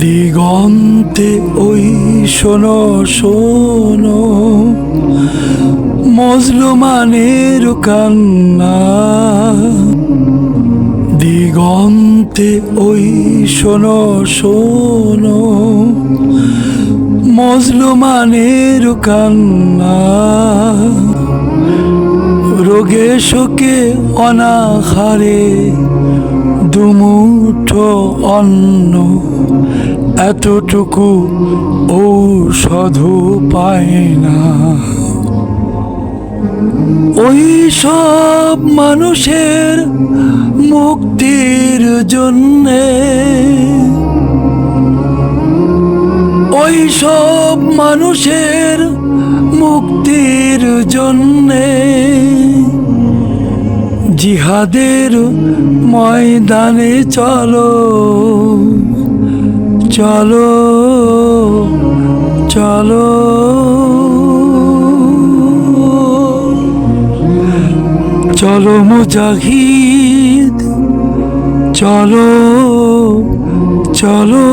দিগন্তে ওই শোনো শোনো মজলুমানের কান্না, দিগন্তে ওই শোনো শোনো মজলুমানের কান্না, রোগে শোকে অনাহারে দুমুঠো অন্ন, এতটুকু ঔষধ পায় না। ওই সব মানুষের মুক্তির জন্যে, ওই সব মানুষের মুক্তির জন্যে জিহাদের ময়দানে চলো চলো চলো, চলো মুজাহিদ চলো চলো।